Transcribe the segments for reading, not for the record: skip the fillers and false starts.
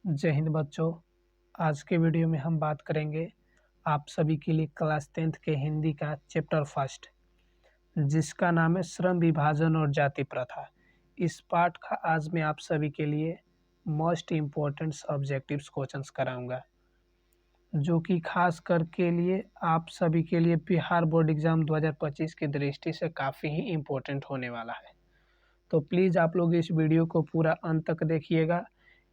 जय हिंद बच्चों। आज के वीडियो में हम बात करेंगे आप सभी के लिए क्लास 10th के हिंदी का चैप्टर फर्स्ट, जिसका नाम है श्रम विभाजन और जाति प्रथा। इस पाठ का आज मैं आप सभी के लिए मोस्ट इम्पोर्टेंट ऑब्जेक्टिव्स क्वेश्चंस कराऊंगा, जो कि खास करके लिए आप सभी के लिए बिहार बोर्ड एग्जाम 2025 की दृष्टि से काफ़ी ही इम्पोर्टेंट होने वाला है। तो प्लीज़ आप लोग इस वीडियो को पूरा अंत तक देखिएगा,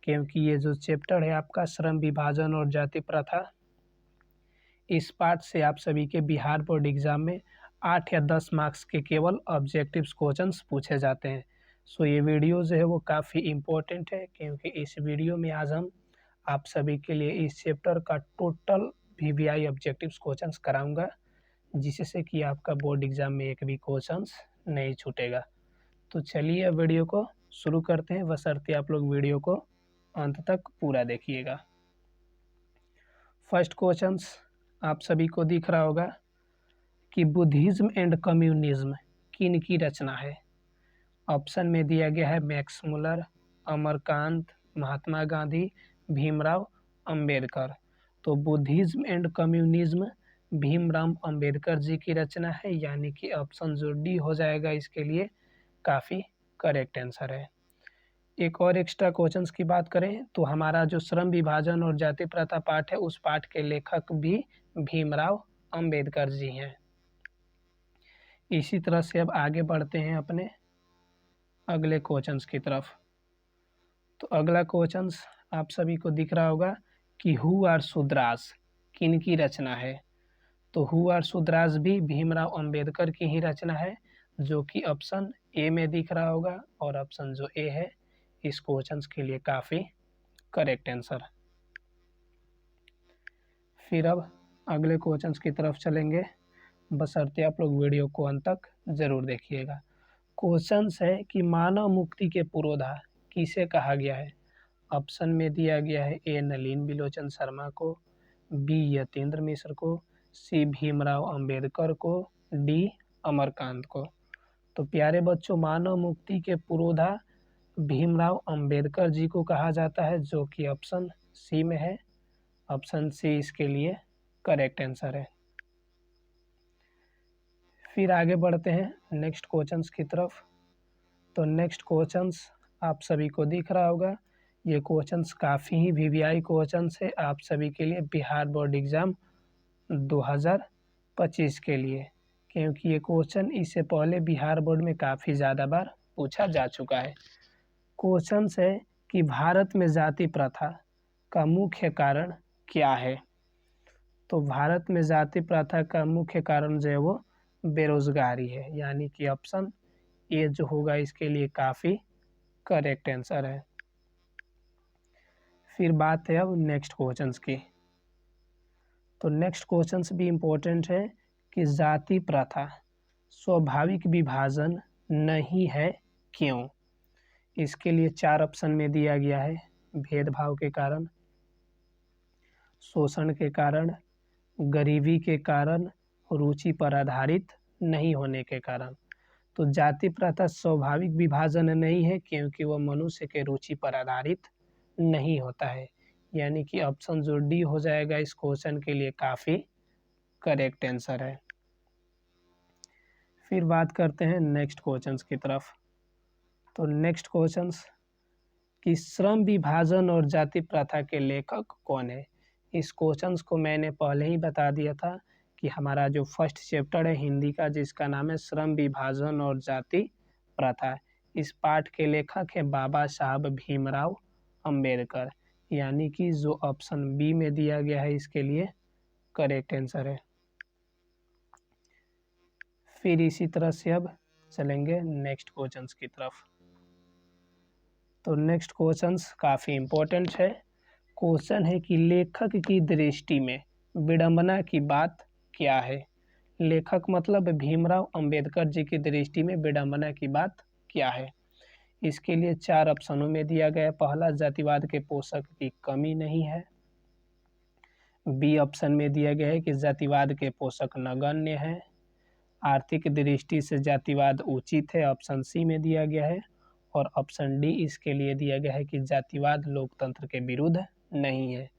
क्योंकि ये जो चैप्टर है आपका श्रम विभाजन और जाति प्रथा, इस पार्ट से आप सभी के बिहार बोर्ड एग्जाम में 8 या 10 मार्क्स के केवल ऑब्जेक्टिव्स क्वेश्चंस पूछे जाते हैं। सो ये वीडियो जो है वो काफ़ी इम्पोर्टेंट है, क्योंकि इस वीडियो में आज हम आप सभी के लिए इस चैप्टर का टोटल VVI ऑब्जेक्टिव्स क्वेश्चंस कराऊंगा, जिससे कि आपका बोर्ड एग्जाम में एक भी क्वेश्चंस नहीं छूटेगा। तो चलिए वीडियो को शुरू करते हैं, बशर्ते आप लोग वीडियो को अंत तक पूरा देखिएगा। फर्स्ट क्वेश्चंस आप सभी को दिख रहा होगा कि बुद्धिज्म एंड कम्युनिज्म किन की रचना है। ऑप्शन में दिया गया है मैक्स मुलर, अमरकांत, महात्मा गांधी, भीमराव अंबेडकर। तो Buddhism and communism Bhimrao Ambedkar ji की रचना है, यानी कि ऑप्शन जो डी हो जाएगा इसके लिए काफ़ी करेक्ट आंसर है। एक और एक्स्ट्रा क्वेश्चंस की बात करें तो हमारा जो श्रम विभाजन और जाति प्रथा पाठ है, उस पाठ के लेखक भी भीमराव अंबेडकर जी हैं। इसी तरह से अब आगे बढ़ते हैं अपने अगले क्वेश्चंस की तरफ। तो अगला क्वेश्चंस आप सभी को दिख रहा होगा कि हु आर शूद्रास किन की रचना है। तो हु आर शूद्रास भी भीमराव अंबेडकर की ही रचना है, जो कि ऑप्शन ए में दिख रहा होगा, और ऑप्शन जो ए है इस क्वेश्चंस के लिए काफ़ी करेक्ट आंसर। फिर अब अगले क्वेश्चंस की तरफ चलेंगे, बशर्ते आप लोग वीडियो को अंत तक जरूर देखिएगा। क्वेश्चंस है कि मानव मुक्ति के पुरोधा किसे कहा गया है। ऑप्शन में दिया गया है ए नलिन बिलोचन शर्मा को, बी यतीन्द्र मिश्र को, सी भीमराव अंबेडकर को, डी अमरकांत को। तो प्यारे बच्चों, मानव मुक्ति के पुरोधा भीमराव अंबेडकर जी को कहा जाता है, जो कि ऑप्शन सी में है। ऑप्शन सी इसके लिए करेक्ट आंसर है। फिर आगे बढ़ते हैं नेक्स्ट क्वेश्चंस की तरफ। तो नेक्स्ट क्वेश्चंस आप सभी को दिख रहा होगा, ये क्वेश्चंस काफ़ी ही VVI क्वेश्चंस है आप सभी के लिए बिहार बोर्ड एग्ज़ाम 2025 के लिए, क्योंकि ये क्वेश्चन इससे पहले बिहार बोर्ड में काफ़ी ज़्यादा बार पूछा जा चुका है। क्वेश्चन है कि भारत में जाति प्रथा का मुख्य कारण क्या है। तो भारत में जाति प्रथा का मुख्य कारण जो है वो बेरोजगारी है, यानी कि ऑप्शन ए जो होगा इसके लिए काफ़ी करेक्ट आंसर है। फिर बात है अब नेक्स्ट क्वेश्चंस की। तो नेक्स्ट क्वेश्चंस भी इम्पोर्टेंट है कि जाति प्रथा स्वाभाविक विभाजन नहीं है, क्यों। इसके लिए 4 ऑप्शन में दिया गया है। भेदभाव के कारण, शोषण के कारण, गरीबी के कारण, रुचि पर आधारित नहीं होने के कारण। तो जाति प्रथा स्वाभाविक विभाजन नहीं है, क्योंकि वह मनुष्य के रुचि पर आधारित नहीं होता है, यानी कि ऑप्शन जो डी हो जाएगा इस क्वेश्चन के लिए काफ़ी करेक्ट आंसर है। फिर बात करते हैं नेक्स्ट क्वेश्चंस की तरफ। तो नेक्स्ट क्वेश्चंस कि श्रम विभाजन और जाति प्रथा के लेखक कौन है। इस क्वेश्चंस को मैंने पहले ही बता दिया था कि हमारा जो फर्स्ट चैप्टर है हिंदी का, जिसका नाम है श्रम विभाजन और जाति प्रथा, इस पाठ के लेखक है बाबा साहब भीमराव अंबेडकर, यानी कि जो ऑप्शन बी में दिया गया है इसके लिए करेक्ट आंसर है। फिर इसी तरह से अब चलेंगे नेक्स्ट क्वेश्चंस की तरफ। तो नेक्स्ट क्वेश्चंस काफ़ी इम्पोर्टेंट है। क्वेश्चन है कि लेखक की दृष्टि में विडंबना की बात क्या है। लेखक मतलब भीमराव अंबेडकर जी की दृष्टि में विडंबना की बात क्या है। इसके लिए 4 ऑप्शनों में दिया गया। पहला, जातिवाद के पोषक की कमी नहीं है। बी ऑप्शन में दिया गया है कि जातिवाद के पोषक नगण्य है। आर्थिक दृष्टि से जातिवाद उचित है, ऑप्शन सी में दिया गया है। और ऑप्शन डी इसके लिए दिया गया है कि जातिवाद लोकतंत्र के विरुद्ध नहीं है।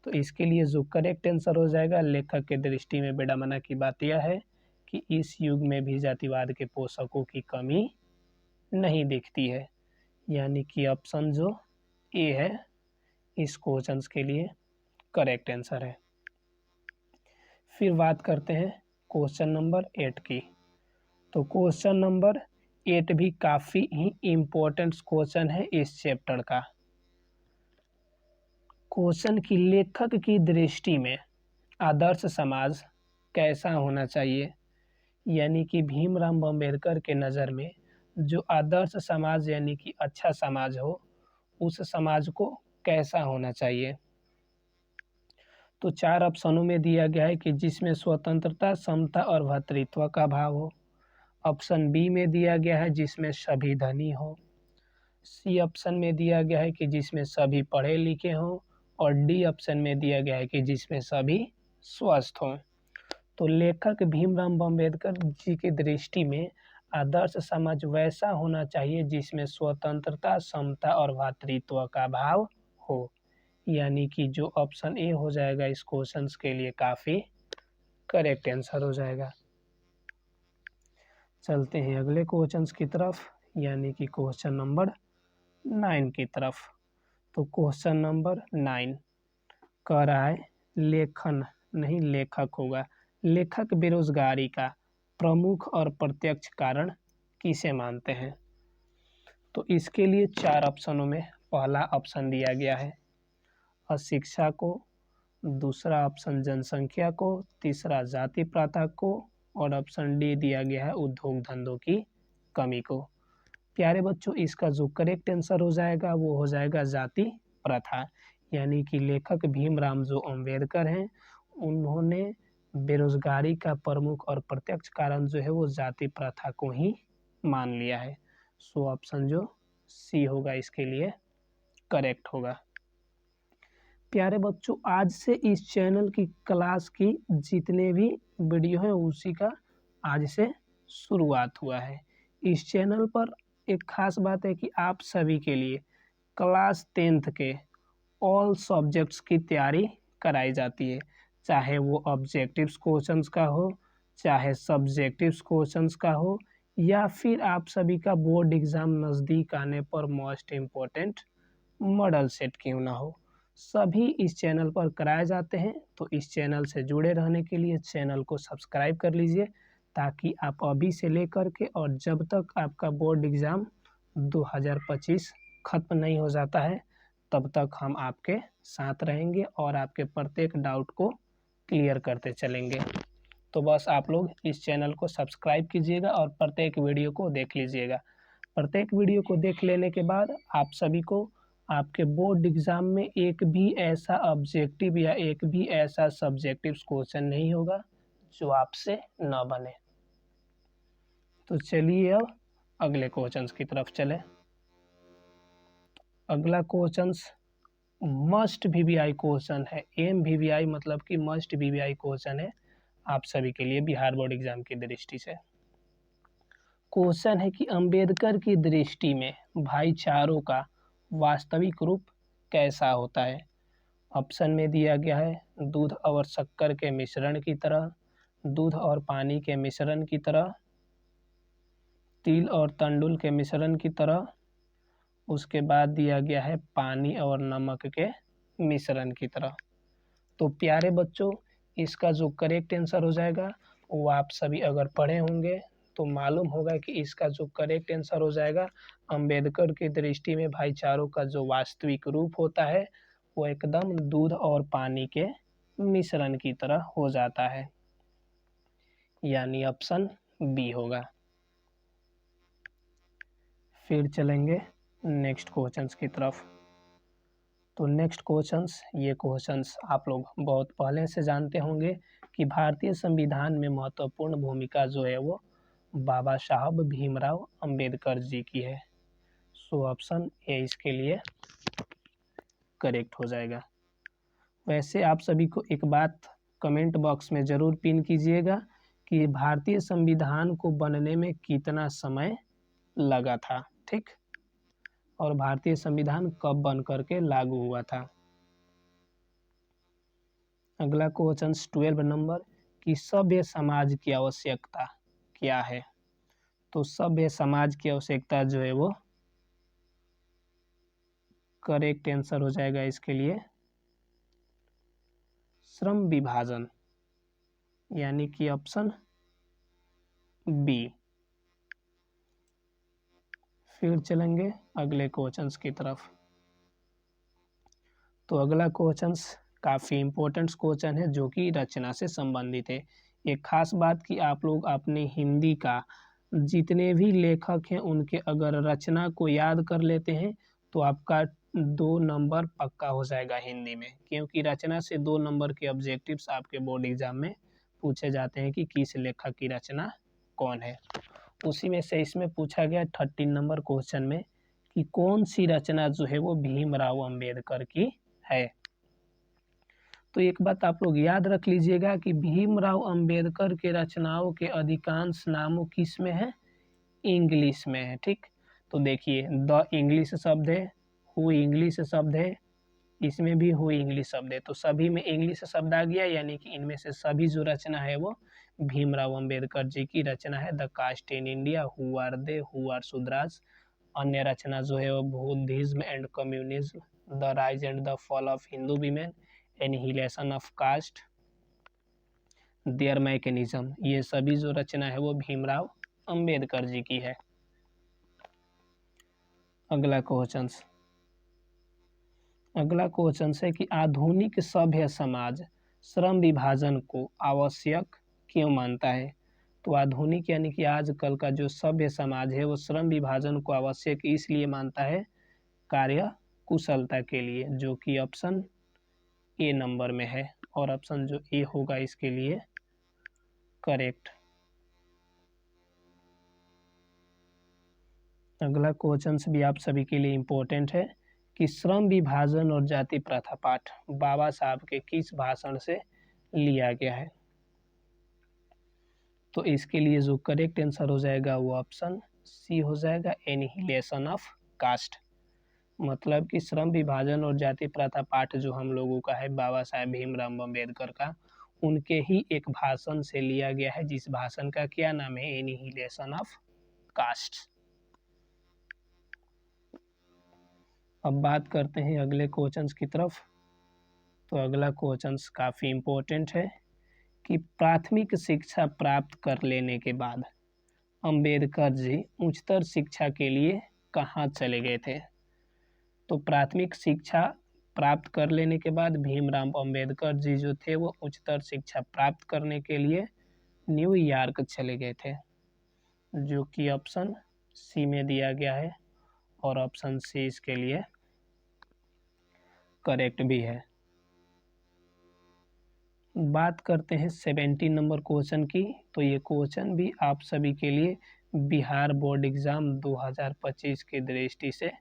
तो इसके लिए जो करेक्ट आंसर हो जाएगा, लेखक के दृष्टि में विडंबना की बात यह है कि इस युग में भी जातिवाद के पोषकों की कमी नहीं दिखती है, यानी कि ऑप्शन जो ए है इस क्वेश्चन के लिए करेक्ट आंसर है। फिर बात करते हैं क्वेश्चन नंबर 8 की। तो क्वेश्चन नंबर 8 भी काफ़ी ही इम्पोर्टेंट क्वेश्चन है इस चैप्टर का। क्वेश्चन की लेखक की दृष्टि में आदर्श समाज कैसा होना चाहिए, यानी कि भीमराव अम्बेडकर के नज़र में जो आदर्श समाज यानी कि अच्छा समाज हो, उस समाज को कैसा होना चाहिए। तो 4 ऑप्शनों में दिया गया है कि जिसमें स्वतंत्रता, समता और भ्रातृत्व का भाव हो। ऑप्शन बी में दिया गया है जिसमें सभी धनी हो। सी ऑप्शन में दिया गया है कि जिसमें सभी पढ़े लिखे हों। और डी ऑप्शन में दिया गया है कि जिसमें सभी स्वस्थ हों। तो लेखक भीमराव अम्बेडकर जी की दृष्टि में आदर्श समाज वैसा होना चाहिए जिसमें स्वतंत्रता, समता और भ्रातृत्व का भाव हो, यानी कि जो ऑप्शन ए हो जाएगा इस क्वेश्चन के लिए काफ़ी करेक्ट आंसर हो जाएगा। चलते हैं अगले क्वेश्चन की तरफ, यानी कि क्वेश्चन नंबर 9 की तरफ। तो क्वेश्चन नंबर 9 कह रहा है लेखन नहीं लेखक होगा। लेखक बेरोजगारी का प्रमुख और प्रत्यक्ष कारण किसे मानते हैं। तो इसके लिए 4 ऑप्शनों में पहला ऑप्शन दिया गया है अशिक्षा को, दूसरा ऑप्शन जनसंख्या को, तीसरा जाति प्रथा को और ऑप्शन डी दिया गया है उद्योग धंधों की कमी को। प्यारे बच्चों, इसका जो करेक्ट आंसर हो जाएगा वो हो जाएगा जाति प्रथा, यानी कि लेखक भीमराव जो अम्बेडकर हैं उन्होंने बेरोजगारी का प्रमुख और प्रत्यक्ष कारण जो है वो जाति प्रथा को ही मान लिया है। सो ऑप्शन जो सी होगा इसके लिए करेक्ट होगा। प्यारे बच्चों, आज से इस चैनल की क्लास की जितने भी वीडियो हैं उसी का आज से शुरुआत हुआ है। इस चैनल पर एक खास बात है कि आप सभी के लिए क्लास 10th के ऑल सब्जेक्ट्स की तैयारी कराई जाती है, चाहे वो ऑब्जेक्टिव्स क्वेश्चंस का हो, चाहे सब्जेक्टिव्स क्वेश्चंस का हो, या फिर आप सभी का बोर्ड एग्ज़ाम नज़दीक आने पर मोस्ट इम्पोर्टेंट मॉडल सेट क्यों ना हो, सभी इस चैनल पर कराए जाते हैं। तो इस चैनल से जुड़े रहने के लिए चैनल को सब्सक्राइब कर लीजिए, ताकि आप अभी से लेकर के और जब तक आपका बोर्ड एग्ज़ाम 2025 ख़त्म नहीं हो जाता है तब तक हम आपके साथ रहेंगे और आपके प्रत्येक डाउट को क्लियर करते चलेंगे। तो बस आप लोग इस चैनल को सब्सक्राइब कीजिएगा और प्रत्येक वीडियो को देख लीजिएगा। प्रत्येक वीडियो को देख लेने के बाद आप सभी को आपके बोर्ड एग्ज़ाम में एक भी ऐसा ऑब्जेक्टिव या एक भी ऐसा सब्जेक्टिव क्वेश्चन नहीं होगा जो आपसे न बने। तो चलिए अब अगले क्वेश्चन की तरफ चले। अगला क्वेश्चन मस्ट वीवीआई क्वेश्चन है। MVVI मतलब कि मस्ट वीवीआई क्वेश्चन है आप सभी के लिए बिहार बोर्ड एग्जाम की दृष्टि से। क्वेश्चन है कि अंबेडकर की दृष्टि में भाईचारों का वास्तविक रूप कैसा होता है। ऑप्शन में दिया गया है दूध और शक्कर के मिश्रण की तरह, दूध और पानी के मिश्रण की तरह, तिल और तंडुल के मिश्रण की तरह, उसके बाद दिया गया है पानी और नमक के मिश्रण की तरह। तो प्यारे बच्चों, इसका जो करेक्ट आंसर हो जाएगा वो आप सभी अगर पढ़े होंगे तो मालूम होगा कि इसका जो करेक्ट आंसर हो जाएगा अंबेडकर की दृष्टि में भाईचारों का जो वास्तविक रूप होता है वो एकदम दूध और पानी के मिश्रण की तरह हो जाता है, यानी ऑप्शन बी होगा। फिर चलेंगे नेक्स्ट क्वेश्चंस की तरफ। तो नेक्स्ट क्वेश्चंस, ये क्वेश्चंस आप लोग बहुत पहले से जानते होंगे कि भारतीय संविधान में महत्वपूर्ण भूमिका जो है वो बाबा साहब भीमराव अंबेडकर जी की है। सो ऑप्शन ए इसके लिए करेक्ट हो जाएगा। वैसे आप सभी को एक बात कमेंट बॉक्स में ज़रूर पिन कीजिएगा कि भारतीय संविधान को बनने में कितना समय लगा था। ठीक, और भारतीय संविधान कब बन करके लागू हुआ था। अगला क्वेश्चन 12 नंबर कि सभ्य समाज की आवश्यकता क्या है। तो सभ्य समाज की आवश्यकता जो है वो करेक्ट आंसर हो जाएगा इसके लिए श्रम विभाजन, यानी कि ऑप्शन बी। फिर चलेंगे अगले क्वेश्चंस की तरफ। तो अगला क्वेश्चंस काफ़ी इम्पोर्टेंट क्वेश्चन है जो कि रचना से संबंधित है। एक खास बात कि आप लोग अपने हिंदी का जितने भी लेखक हैं उनके अगर रचना को याद कर लेते हैं तो आपका 2 नंबर पक्का हो जाएगा हिंदी में, क्योंकि रचना से 2 नंबर के ऑब्जेक्टिव्स आपके बोर्ड एग्जाम में पूछे जाते हैं कि किस लेखक की रचना कौन है। उसी में से इसमें पूछा गया 13 नंबर क्वेश्चन में कि कौन सी रचना जो है वो भीमराव अंबेडकर की है। तो एक बात आप लोग याद रख लीजिएगा कि भीमराव अंबेडकर के रचनाओं के अधिकांश नामों किस में है, इंग्लिश में है। ठीक, तो देखिए द इंग्लिश शब्द है, हु इंग्लिश शब्द है, इसमें भी हु इंग्लिश शब्द है, तो सभी में इंग्लिश शब्द आ गया, यानी कि इनमें से सभी जो रचना है वो भीमराव अंबेडकर जी की रचना है। The caste in India, who are they, who are Shudras. अन्य रचना जो है वो Buddhism and communism, the rise and the fall of Hindu women, annihilation of caste, their mechanism. ये सभी जो रचना है वो भीमराव अंबेडकर जी की है। अगला क्वेश्चन है कि आधुनिक सभ्य समाज श्रम विभाजन को आवश्यक क्यों मानता है। तो आधुनिक यानी कि आजकल का जो सभ्य समाज है वो श्रम विभाजन को आवश्यक इसलिए मानता है कार्य कुशलता के लिए, जो कि ऑप्शन ए नंबर में है, और ऑप्शन जो ए होगा इसके लिए करेक्ट। अगला क्वेश्चन भी आप सभी के लिए इम्पोर्टेंट है कि श्रम विभाजन और जाति प्रथा पाठ बाबा साहब के किस भाषण से लिया गया है। तो इसके लिए जो करेक्ट आंसर हो जाएगा वो ऑप्शन सी हो जाएगा, एनिहिलेशन ऑफ कास्ट। मतलब कि श्रम विभाजन और जाति प्रथा पाठ जो हम लोगों का है बाबा साहेब भीमराव अम्बेडकर का, उनके ही एक भाषण से लिया गया है, जिस भाषण का क्या नाम है, एनिहिलेशन ऑफ कास्ट। अब बात करते हैं अगले क्वेश्चंस की तरफ। तो अगला क्वेश्चंस काफ़ी इम्पोर्टेंट है कि प्राथमिक शिक्षा प्राप्त कर लेने के बाद अंबेडकर जी उच्चतर शिक्षा के लिए कहाँ चले गए थे। तो प्राथमिक शिक्षा प्राप्त कर लेने के बाद भीमराव अंबेडकर जी जो थे वो उच्चतर शिक्षा प्राप्त करने के लिए न्यूयॉर्क चले गए थे, जो कि ऑप्शन सी में दिया गया है, और ऑप्शन सी इसके लिए करेक्ट भी है। बात करते हैं 17 नंबर क्वेश्चन की। तो ये क्वेश्चन भी आप सभी के लिए बिहार बोर्ड एग्जाम 2025 की दृष्टि से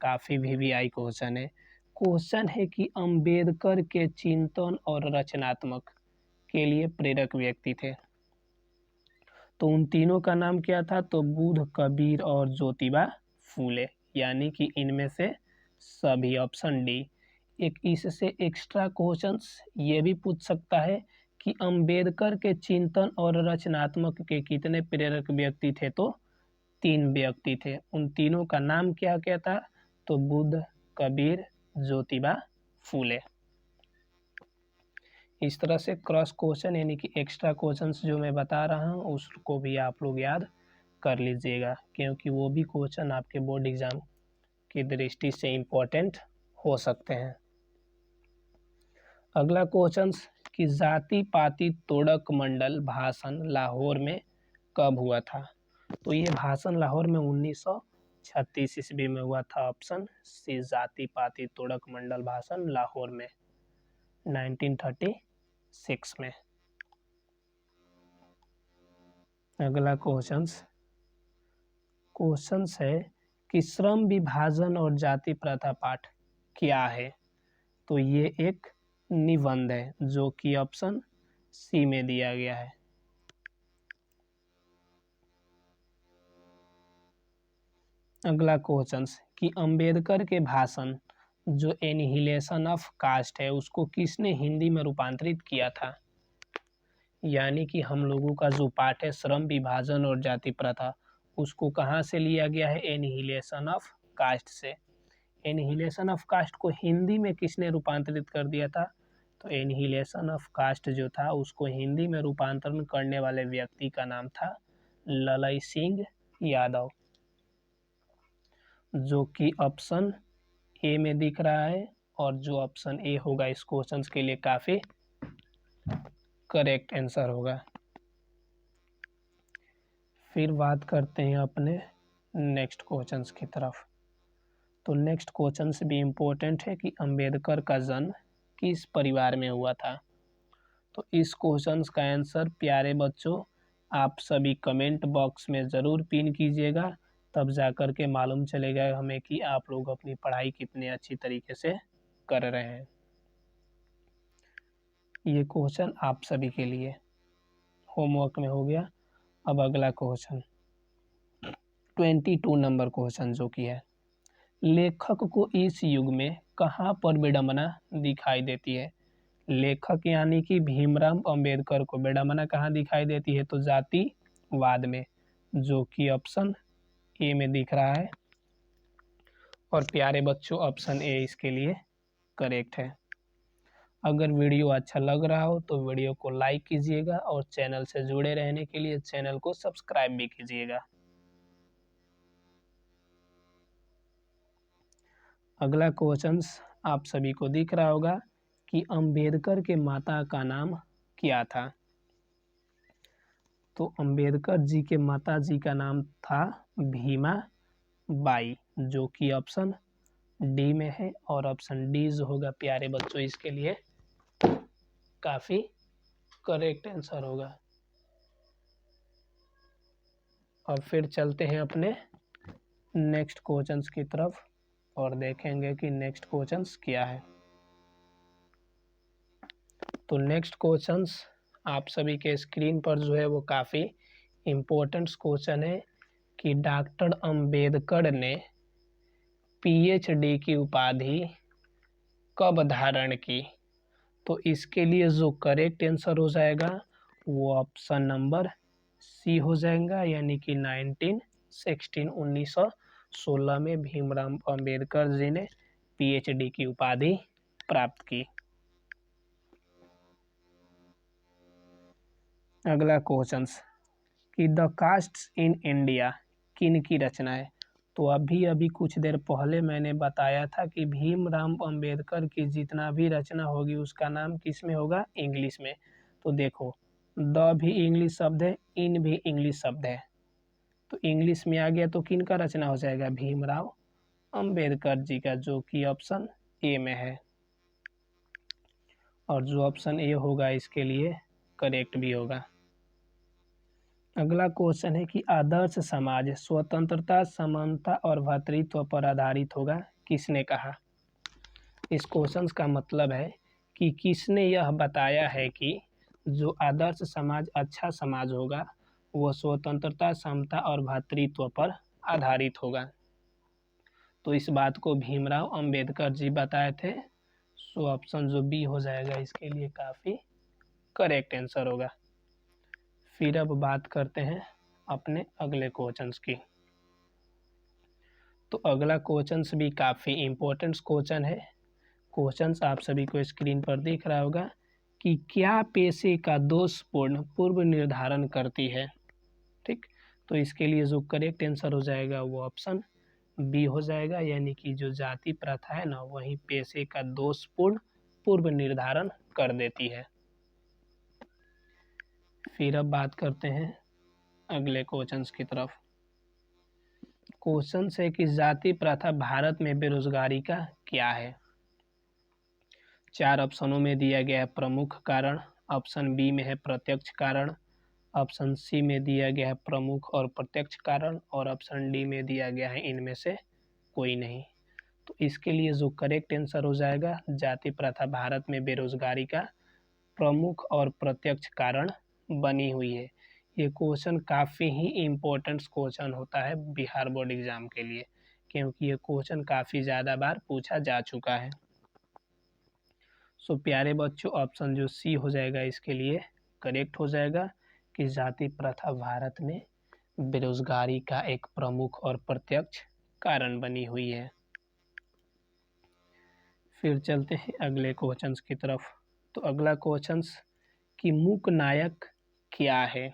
काफ़ी वीवीआई क्वेश्चन है। क्वेश्चन है कि अंबेडकर के चिंतन और रचनात्मक के लिए प्रेरक व्यक्ति थे। तो उन तीनों का नाम क्या था, तो बुद्ध, कबीर और ज्योतिबा फूले, यानी कि इनमें से सभी, ऑप्शन डी। एक इससे एक्स्ट्रा क्वेश्चंस ये भी पूछ सकता है कि अंबेडकर के चिंतन और रचनात्मक के कितने प्रेरक व्यक्ति थे, तो 3 व्यक्ति थे। उन तीनों का नाम क्या क्या था, तो बुद्ध, कबीर, ज्योतिबा फूले। इस तरह से क्रॉस क्वेश्चन यानी कि एक्स्ट्रा क्वेश्चंस जो मैं बता रहा हूँ उसको भी आप लोग याद कर लीजिएगा, क्योंकि वो भी क्वेश्चन आपके बोर्ड एग्जाम की दृष्टि से इम्पोर्टेंट हो सकते हैं। अगला क्वेश्चन कि जाति पाति तोड़क मंडल भाषण लाहौर में कब हुआ था। तो ये भाषण लाहौर में 1936 ईस्वी में हुआ था, ऑप्शन सी जाति पाति तोड़क मंडल भाषण लाहौर में 1936 में। अगला क्वेश्चन है कि श्रम विभाजन और जाति प्रथा पाठ क्या है। तो ये एक निबंध है जो कि ऑप्शन सी में दिया गया है। अगला क्वेश्चन कि अंबेडकर के भाषण जो एनिहिलेशन ऑफ कास्ट है उसको किसने हिंदी में रूपांतरित किया था। यानी कि हम लोगों का जो पाठ है श्रम विभाजन और जाति प्रथा, उसको कहाँ से लिया गया है, एनिहिलेशन ऑफ कास्ट से। एनिहिलेशन ऑफ कास्ट को हिंदी में किसने रूपांतरित कर दिया था, तो एनिहिलेशन ऑफ कास्ट जो था उसको हिंदी में रूपांतरण करने वाले व्यक्ति का नाम था ललई सिंह यादव, जो कि ऑप्शन ए में दिख रहा है, और जो ऑप्शन ए होगा इस क्वेश्चन के लिए काफी करेक्ट आंसर होगा। फिर बात करते हैं अपने नेक्स्ट क्वेश्चन की तरफ। तो नेक्स्ट क्वेश्चन भी इम्पोर्टेंट है कि अंबेडकर का जन्म किस परिवार में हुआ था। तो इस क्वेश्चन का आंसर प्यारे बच्चों आप सभी कमेंट बॉक्स में ज़रूर पिन कीजिएगा, तब जाकर के मालूम चलेगा हमें कि आप लोग अपनी पढ़ाई कितने अच्छी तरीके से कर रहे हैं। ये क्वेश्चन आप सभी के लिए होमवर्क में हो गया। अब अगला क्वेश्चन 22 नंबर क्वेश्चन जो कि है, लेखक को इस युग में कहाँ पर विडंबना दिखाई देती है। लेखक यानी कि भीमराव अंबेडकर को विडंबना कहाँ दिखाई देती है, तो जातिवाद में, जो कि ऑप्शन ए में दिख रहा है। और प्यारे बच्चों ऑप्शन ए इसके लिए करेक्ट है। अगर वीडियो अच्छा लग रहा हो तो वीडियो को लाइक कीजिएगा और चैनल से जुड़े रहने के लिए चैनल को सब्सक्राइब भी कीजिएगा। अगला क्वेश्चन आप सभी को दिख रहा होगा कि अंबेडकर के माता का नाम क्या था। तो अंबेडकर जी के माता जी का नाम था भीमा बाई, जो कि ऑप्शन डी में है, और ऑप्शन डी जो होगा प्यारे बच्चों इसके लिए काफी करेक्ट आंसर होगा। और फिर चलते हैं अपने नेक्स्ट क्वेश्चंस की तरफ और देखेंगे कि नेक्स्ट क्वेश्चंस क्या है। तो नेक्स्ट क्वेश्चंस आप सभी के स्क्रीन पर जो है वो काफ़ी इम्पोर्टेंट क्वेश्चन है कि डॉक्टर अंबेडकर ने पीएचडी की उपाधि कब धारण की। तो इसके लिए जो करेक्ट आंसर हो जाएगा वो ऑप्शन नंबर सी हो जाएगा, यानी कि 1916 में भीमराव अंबेडकर जी ने पीएचडी की उपाधि प्राप्त की। अगला क्वेश्चन कि द कास्ट्स इन इंडिया किन की रचना है। तो अभी कुछ देर पहले मैंने बताया था कि भीमराव अंबेडकर की जितना भी रचना होगी उसका नाम किस में होगा, इंग्लिश में। तो देखो द भी इंग्लिश शब्द है, इन भी इंग्लिश शब्द है, तो इंग्लिश में आ गया तो किन का रचना हो जाएगा, भीमराव अंबेडकर जी का, जो कि ऑप्शन ए में है। और जो ऑप्शन ए होगा इसके लिए करेक्ट भी होगा। अगला क्वेश्चन है कि आदर्श समाज स्वतंत्रता, समानता और भ्रातृत्व पर आधारित होगा, किसने कहा। इस क्वेश्चन का मतलब है कि किसने यह बताया है कि जो आदर्श समाज अच्छा समाज होगा वो स्वतंत्रता, समता और भ्रातृत्व पर आधारित होगा। तो इस बात को भीमराव अंबेडकर जी बताए थे। सो ऑप्शन जो बी हो जाएगा इसके लिए काफ़ी करेक्ट आंसर होगा। फिर अब बात करते हैं अपने अगले क्वेश्चंस की। तो अगला क्वेश्चंस भी काफ़ी इम्पोर्टेंट क्वेश्चन है। क्वेश्चंस आप सभी को स्क्रीन पर दिख रहा होगा कि क्या पेशे का दोषपूर्ण पूर्व निर्धारण करती है। ठीक, तो इसके लिए जो करेक्ट आंसर हो जाएगा वो ऑप्शन बी हो जाएगा, यानी कि जो जाति प्रथा है ना वही पेशे का दोषपूर्ण पूर्व निर्धारण कर देती है। फिर अब बात करते हैं अगले क्वेश्चंस की तरफ। क्वेश्चन है कि जाति प्रथा भारत में बेरोजगारी का क्या है। 4 ऑप्शनों में दिया गया है प्रमुख कारण, ऑप्शन बी में है प्रत्यक्ष कारण, ऑप्शन सी में दिया गया है प्रमुख और प्रत्यक्ष कारण, और ऑप्शन डी में दिया गया है इनमें से कोई नहीं। तो इसके लिए जो करेक्ट आंसर हो जाएगा, जाति प्रथा भारत में बेरोजगारी का प्रमुख और प्रत्यक्ष कारण बनी हुई है। ये क्वेश्चन काफ़ी ही इम्पोर्टेंट क्वेश्चन होता है बिहार बोर्ड एग्जाम के लिए, क्योंकि ये क्वेश्चन काफ़ी ज़्यादा बार पूछा जा चुका है। सो प्यारे बच्चों, ऑप्शन जो सी हो जाएगा इसके लिए करेक्ट हो जाएगा कि जाति प्रथा भारत में बेरोजगारी का एक प्रमुख और प्रत्यक्ष कारण बनी हुई है। फिर चलते हैं अगले क्वेश्चंस की तरफ। तो अगला क्वेश्चंस कि मूक नायक क्या है।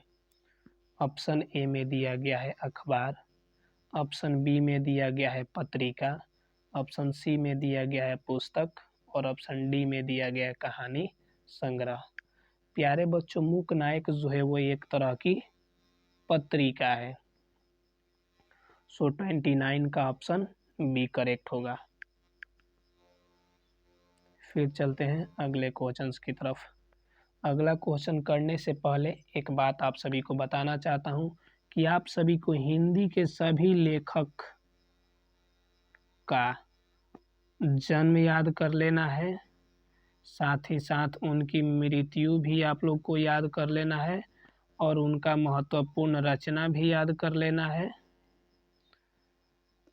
ऑप्शन ए में दिया गया है अखबार, ऑप्शन बी में दिया गया है पत्रिका, ऑप्शन सी में दिया गया है पुस्तक और ऑप्शन डी में दिया गया है कहानी संग्रह। प्यारे बच्चों, मूक नायक जो है वो एक तरह की पत्रिका है। सो 29 का ऑप्शन बी करेक्ट होगा। फिर चलते हैं अगले क्वेश्चंस की तरफ। अगला क्वेश्चन करने से पहले एक बात आप सभी को बताना चाहता हूं कि आप सभी को हिंदी के सभी लेखक का जन्म याद कर लेना है, साथ ही साथ उनकी मृत्यु भी आप लोग को याद कर लेना है और उनका महत्वपूर्ण रचना भी याद कर लेना है।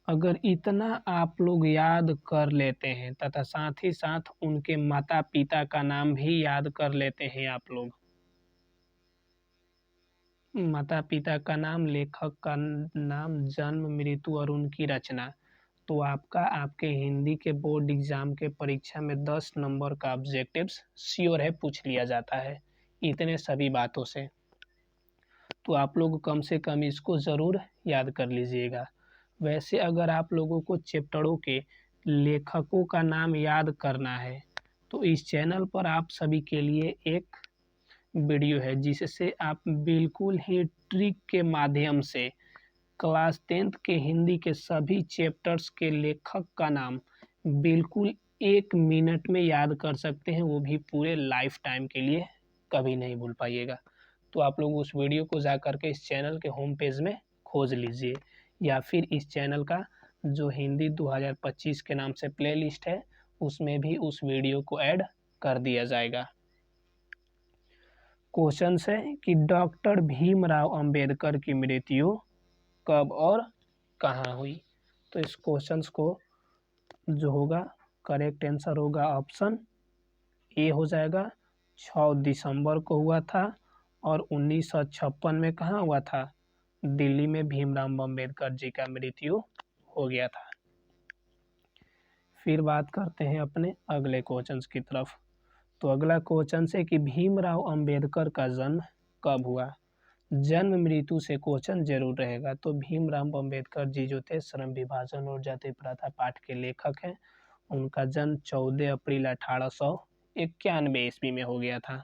अगर इतना आप लोग याद कर लेते हैं तथा साथ ही साथ उनके माता पिता का नाम भी याद कर लेते हैं आप लोग, माता पिता का नाम, लेखक का नाम, जन्म, मृत्यु और उनकी रचना, तो आपका आपके हिंदी के बोर्ड एग्जाम के परीक्षा में 10 नंबर का ऑब्जेक्टिव्स श्योर है पूछ लिया जाता है इतने सभी बातों से। तो आप लोग कम से कम इसको ज़रूर याद कर लीजिएगा। वैसे अगर आप लोगों को चैप्टरों के लेखकों का नाम याद करना है तो इस चैनल पर आप सभी के लिए एक वीडियो है जिससे आप बिल्कुल ही ट्रिक के माध्यम से क्लास 10th के हिंदी के सभी चैप्टर्स के लेखक का नाम बिल्कुल 1 मिनट में याद कर सकते हैं, वो भी पूरे लाइफ टाइम के लिए, कभी नहीं भूल पाइएगा। तो आप लोग उस वीडियो को जा करके इस चैनल के होम पेज में खोज लीजिए या फिर इस चैनल का जो हिंदी 2025 के नाम से प्लेलिस्ट है उसमें भी उस वीडियो को ऐड कर दिया जाएगा। क्वेश्चन है कि डॉक्टर भीमराव अंबेडकर की मृत्यु कब और कहाँ हुई। तो इस क्वेश्चंस को जो होगा करेक्ट आंसर होगा ऑप्शन ए हो जाएगा। 6 दिसंबर को हुआ था और 1956 में कहाँ हुआ था, दिल्ली में भीमराव अंबेडकर जी का मृत्यु हो गया था। फिर बात करते हैं अपने अगले क्वेश्चंस की तरफ। तो अगला क्वेश्चन है कि भीमराव अंबेडकर का जन्म कब हुआ। जन्म मृत्यु से क्वेश्चन जरूर रहेगा। तो भीमराव अंबेडकर जी जो थे श्रम विभाजन और जाति प्रथा पाठ के लेखक हैं। उनका जन्म 14 अप्रैल 1891 ईस्वी में हो गया था।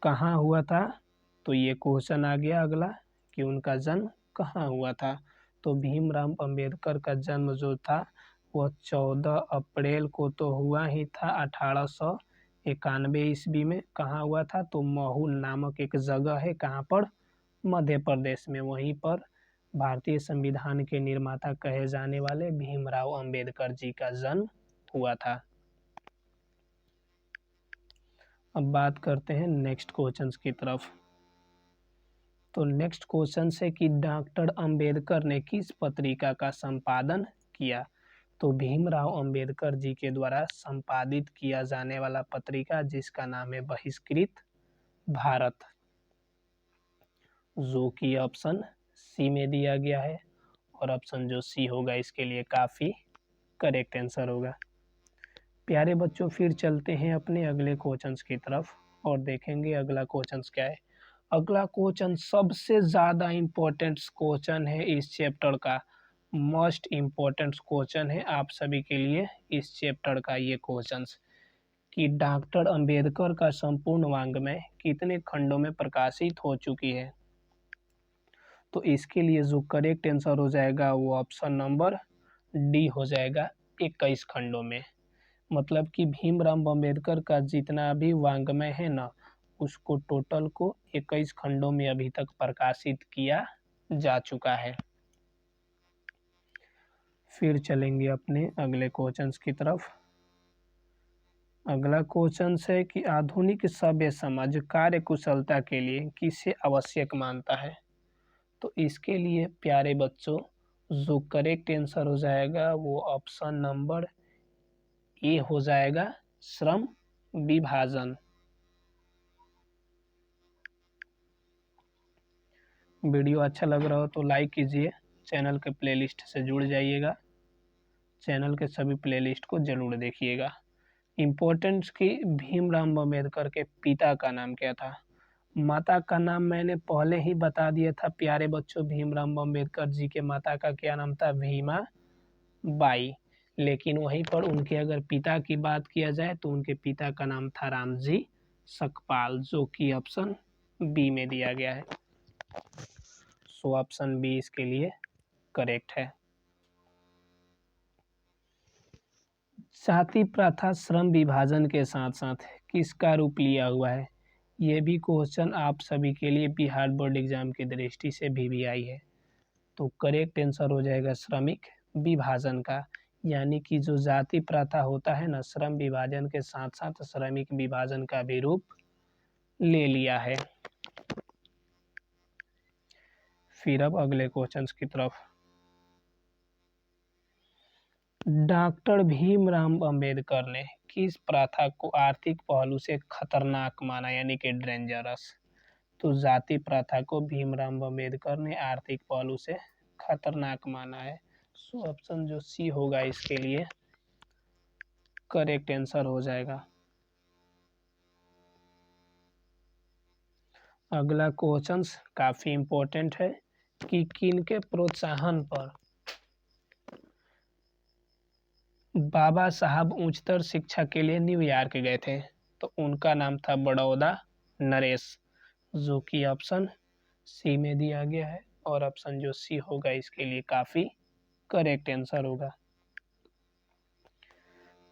कहाँ हुआ था, तो ये क्वेश्चन आ गया अगला कि उनका जन्म कहाँ हुआ था। तो भीमराव अंबेडकर का जन्म जो था वह 14 अप्रैल को तो हुआ ही था 1891 ईस्वी में। कहाँ हुआ था, तो महू नामक एक जगह है, कहाँ पर, मध्य प्रदेश में, वहीं पर भारतीय संविधान के निर्माता कहे जाने वाले भीमराव अंबेडकर जी का जन्म हुआ था। अब बात करते हैं नेक्स्ट क्वेश्चंस की तरफ। तो नेक्स्ट क्वेश्चन है कि डॉक्टर अंबेडकर ने किस पत्रिका का संपादन किया। तो भीमराव अंबेडकर जी के द्वारा संपादित किया जाने वाला पत्रिका जिसका नाम है बहिष्कृत भारत, जो कि ऑप्शन सी में दिया गया है और ऑप्शन जो सी होगा इसके लिए काफ़ी करेक्ट आंसर होगा। प्यारे बच्चों, फिर चलते हैं अपने अगले क्वेश्चंस की तरफ और देखेंगे अगला क्वेश्चंस क्या है। अगला क्वेश्चन सबसे ज़्यादा इम्पोर्टेंट क्वेश्चन है इस चैप्टर का, मोस्ट इम्पोर्टेंट क्वेश्चन है आप सभी के लिए इस चैप्टर का ये क्वेश्चंस कि डॉक्टर अंबेडकर का संपूर्ण वाङ्मय कितने खंडों में प्रकाशित हो चुकी है। तो इसके लिए जो करेक्ट आंसर हो जाएगा वो ऑप्शन नंबर डी हो जाएगा, 21 खंडों में। मतलब कि भीमराव अंबेडकर का जितना भी वाङ्मय है ना उसको टोटल को 21 खंडों में अभी तक प्रकाशित किया जा चुका है। फिर चलेंगे अपने अगले क्वेश्चंस की तरफ। अगला क्वेश्चन है कि आधुनिक सभ्य समाज कार्य कुशलता के लिए किसे आवश्यक मानता है। तो इसके लिए प्यारे बच्चों जो करेक्ट आंसर हो जाएगा वो ऑप्शन नंबर ए हो जाएगा, श्रम विभाजन। वीडियो अच्छा लग रहा हो तो लाइक कीजिए, चैनल के प्लेलिस्ट से जुड़ जाइएगा, चैनल के सभी प्लेलिस्ट को जरूर देखिएगा। इम्पोर्टेंस की, भीमराव अम्बेडकर के पिता का नाम क्या था? माता का नाम मैंने पहले ही बता दिया था प्यारे बच्चों, भीमराव अम्बेडकर जी के माता का क्या नाम था? भीमा बाई। लेकिन वहीं पर उनके अगर पिता की बात किया जाए तो उनके पिता का नाम था रामजी सकपाल, जो कि ऑप्शन बी में दिया गया है। सो ऑप्शन बी इसके लिए करेक्ट है। जाति प्रथा श्रम विभाजन के साथ साथ किसका रूप लिया हुआ है? ये भी क्वेश्चन आप सभी के लिए बिहार बोर्ड एग्जाम की दृष्टि से भी आई है। तो करेक्ट आंसर हो जाएगा श्रमिक विभाजन का, यानी कि जो जाति प्रथा होता है ना, श्रम विभाजन के साथ साथ श्रमिक विभाजन का भी रूप ले लिया है। फिर अब अगले क्वेश्चंस की तरफ। डॉक्टर भीमराव अंबेडकर ने किस प्रथा को आर्थिक पहलू से खतरनाक माना, यानी कि डेंजरस? तो जाति प्रथा को भीमराव अंबेडकर ने आर्थिक पहलू से खतरनाक माना है। सो ऑप्शन जो सी होगा इसके लिए करेक्ट आंसर हो जाएगा। अगला क्वेश्चन काफी इंपॉर्टेंट है कि किनके प्रोत्साहन पर बाबा साहब उच्चतर शिक्षा के लिए न्यूयॉर्क गए थे? तो उनका नाम था बड़ौदा नरेश, जो कि ऑप्शन सी में दिया गया है, और ऑप्शन जो सी होगा इसके लिए काफी करेक्ट आंसर होगा।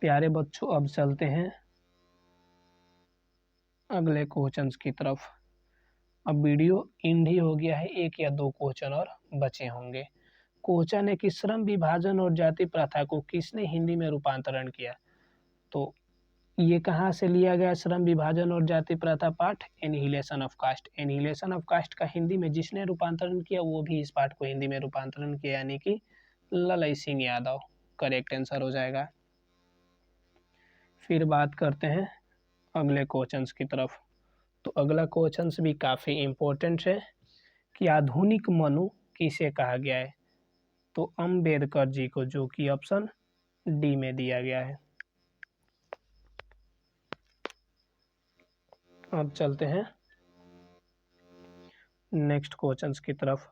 प्यारे बच्चों अब चलते हैं अगले क्वेश्चंस की तरफ। अब वीडियो एंड ही हो गया है, एक या दो क्वेश्चन और बचे होंगे। क्वेश्चन है कि श्रम विभाजन और जाति प्रथा को किसने हिंदी में रूपांतरण किया? तो ये कहाँ से लिया गया श्रम विभाजन और जाति प्रथा पाठ? Annihilation of caste. Annihilation of caste का हिंदी में जिसने रूपांतरण किया वो भी इस पाठ को हिंदी में रूपांतरण किया, यानी कि ललई सिंह यादव। करेक्ट आंसर हो जाएगा। फिर बात करते हैं अगले क्वेश्चंस की तरफ। तो अगला क्वेश्चंस भी काफ़ी इम्पोर्टेंट है कि आधुनिक मनु किसे कहा गया है? तो अंबेडकर जी को, जो कि ऑप्शन डी में दिया गया है। अब चलते हैं नेक्स्ट क्वेश्चंस की तरफ।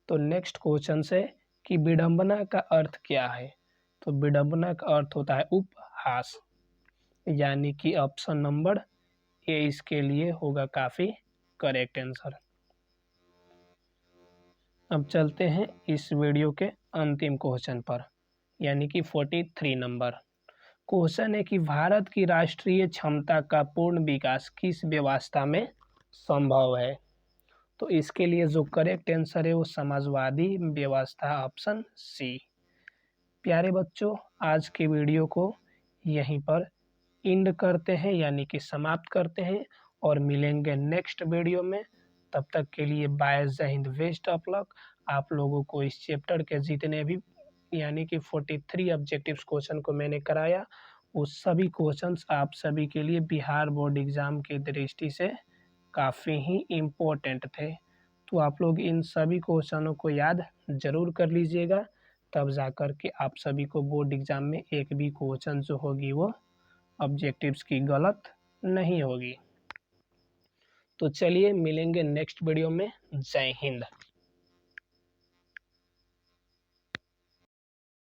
तो नेक्स्ट क्वेश्चन है कि विडंबना का अर्थ क्या है? तो विडंबना का अर्थ होता है उपहास, यानी कि ऑप्शन नंबर ए इसके लिए होगा काफी करेक्ट आंसर। अब चलते हैं इस वीडियो के अंतिम क्वेश्चन पर, यानी कि 43 नंबर क्वेश्चन है कि भारत की राष्ट्रीय क्षमता का पूर्ण विकास किस व्यवस्था में संभव है? तो इसके लिए जो करेक्ट आंसर है वो समाजवादी व्यवस्था, ऑप्शन सी। प्यारे बच्चों आज की वीडियो को यहीं पर एंड करते हैं, यानी कि समाप्त करते हैं, और मिलेंगे नेक्स्ट वीडियो में। तब तक के लिए बाय, जय हिंद, बेस्ट ऑफ लक। आप लोगों को इस चैप्टर के जितने भी यानी कि 43 ऑब्जेक्टिव्स क्वेश्चन को मैंने कराया, वो सभी क्वेश्चंस आप सभी के लिए बिहार बोर्ड एग्जाम की दृष्टि से काफ़ी ही इम्पोर्टेंट थे। तो आप लोग इन सभी क्वेश्चनों को याद जरूर कर लीजिएगा, तब जाकर के आप सभी को बोर्ड एग्जाम में एक भी क्वेश्चन जो होगी वो ऑब्जेक्टिव्स की गलत नहीं होगी। तो चलिए मिलेंगे नेक्स्ट वीडियो में। जय हिंद।